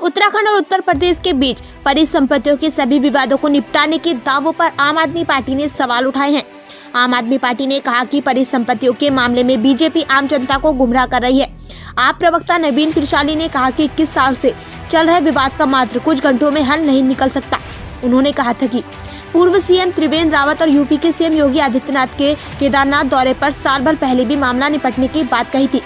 उत्तराखंड और उत्तर प्रदेश के बीच परिसंपत्तियों के सभी विवादों को निपटाने के दावों पर आम आदमी पार्टी ने सवाल उठाए हैं। आम आदमी पार्टी ने कहा कि परिसंपत्तियों के मामले में बीजेपी आम जनता को गुमराह कर रही है। आप प्रवक्ता नवीन त्रिशाली ने कहा कि 21 साल से चल रहे विवाद का मात्र कुछ घंटों में हल नहीं निकल सकता। उन्होंने कहा था कि पूर्व सीएम त्रिवेंद्र रावत और यूपी के सीएम योगी आदित्यनाथ के केदारनाथ दौरे पर साल भर पहले भी मामला निपटने की बात कही थी।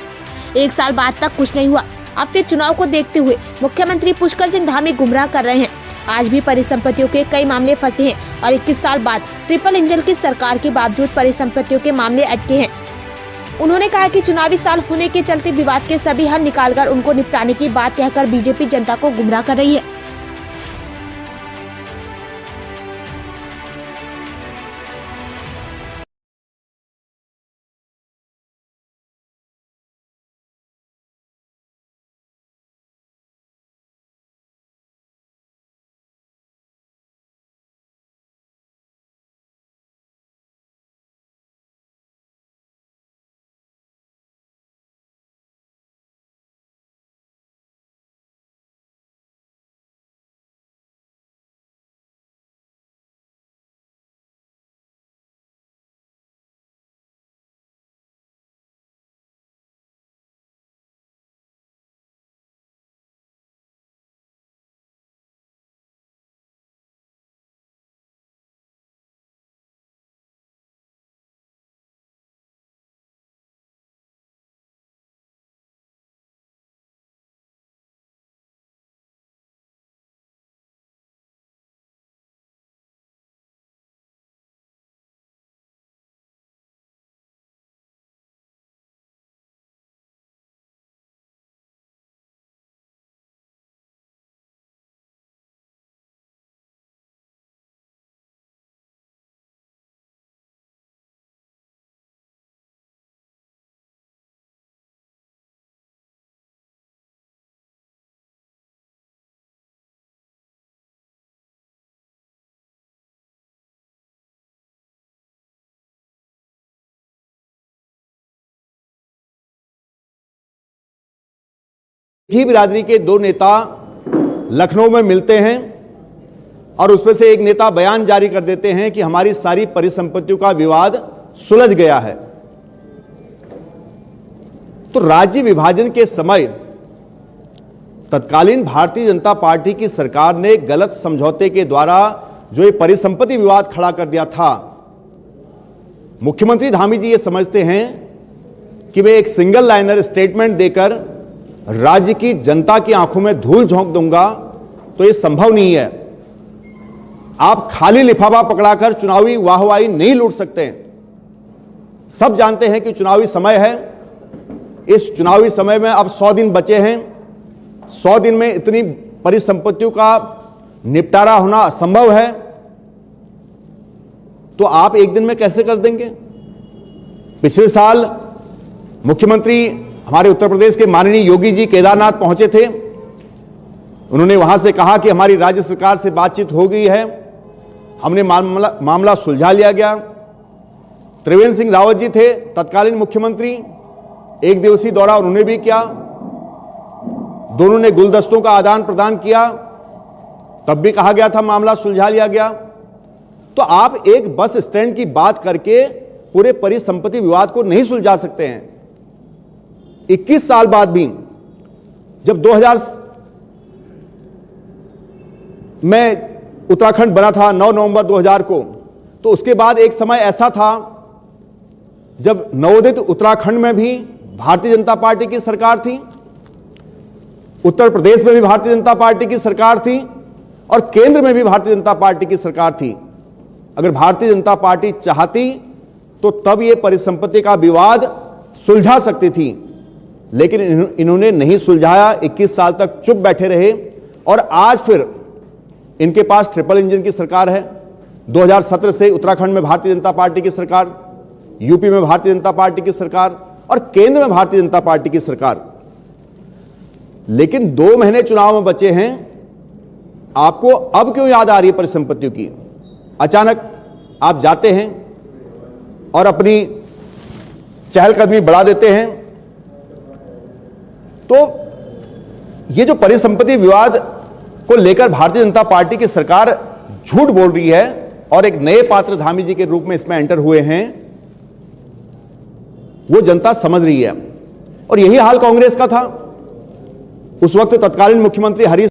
1 साल बाद तक कुछ नहीं हुआ। अब फिर चुनाव को देखते हुए मुख्यमंत्री पुष्कर सिंह धामी गुमराह कर रहे हैं। आज भी परिसंपत्तियों के कई मामले फंसे हैं और 21 साल बाद ट्रिपल इंजन की सरकार के बावजूद परिसंपत्तियों के मामले अटके हैं। उन्होंने कहा कि चुनावी साल होने के चलते विवाद के सभी हल निकालकर उनको निपटाने की बात कहकर बीजेपी जनता को गुमराह कर रही है। ही बिरादरी के 2 नेता लखनऊ में मिलते हैं और उसमें से एक नेता बयान जारी कर देते हैं कि हमारी सारी परिसंपत्तियों का विवाद सुलझ गया है। तो राज्य विभाजन के समय तत्कालीन भारतीय जनता पार्टी की सरकार ने गलत समझौते के द्वारा जो ये परिसंपत्ति विवाद खड़ा कर दिया था, मुख्यमंत्री धामी जी ये समझते हैं कि मैं एक सिंगल लाइनर स्टेटमेंट देकर राज्य की जनता की आंखों में धूल झोंक दूंगा तो यह संभव नहीं है। आप खाली लिफाफा पकड़ाकर चुनावी वाहवाही नहीं लूट सकते। सब जानते हैं कि चुनावी समय है। इस चुनावी समय में अब 100 दिन बचे हैं। 100 दिन में इतनी परिसंपत्तियों का निपटारा होना असंभव है, तो आप एक दिन में कैसे कर देंगे? पिछले साल मुख्यमंत्री हमारे उत्तर प्रदेश के माननीय योगी जी केदारनाथ पहुंचे थे। उन्होंने वहां से कहा कि हमारी राज्य सरकार से बातचीत हो गई है, हमने मामला सुलझा लिया गया। त्रिवेंद्र सिंह रावत जी थे तत्कालीन मुख्यमंत्री, 1 दिवसीय दौरा उन्होंने भी किया। दोनों ने गुलदस्तों का आदान प्रदान किया, तब भी कहा गया था मामला सुलझा लिया गया। तो आप एक बस स्टैंड की बात करके पूरे परिसंपत्ति विवाद को नहीं सुलझा सकते हैं। 21 साल बाद भी जब 2000 में उत्तराखंड बना था 9 नवंबर 2000 को, तो उसके बाद एक समय ऐसा था जब नवोदित उत्तराखंड में भी भारतीय जनता पार्टी की सरकार थी, उत्तर प्रदेश में भी भारतीय जनता पार्टी की सरकार थी और केंद्र में भी भारतीय जनता पार्टी की सरकार थी। अगर भारतीय जनता पार्टी चाहती तो तब यह परिसंपत्ति का विवाद सुलझा सकती थी, लेकिन इन्होंने नहीं सुलझाया। 21 साल तक चुप बैठे रहे और आज फिर इनके पास ट्रिपल इंजन की सरकार है। 2017 से उत्तराखंड में भारतीय जनता पार्टी की सरकार, यूपी में भारतीय जनता पार्टी की सरकार और केंद्र में भारतीय जनता पार्टी की सरकार। लेकिन 2 महीने चुनाव में बचे हैं, आपको अब क्यों याद आ रही है परिसंपत्तियों की? अचानक आप जाते हैं और अपनी चहलकदमी बढ़ा देते हैं। तो ये जो परिसंपत्ति विवाद को लेकर भारतीय जनता पार्टी की सरकार झूठ बोल रही है और एक नए पात्र धामी जी के रूप में इसमें एंटर हुए हैं, वो जनता समझ रही है। और यही हाल कांग्रेस का था। उस वक्त तत्कालीन मुख्यमंत्री हरीश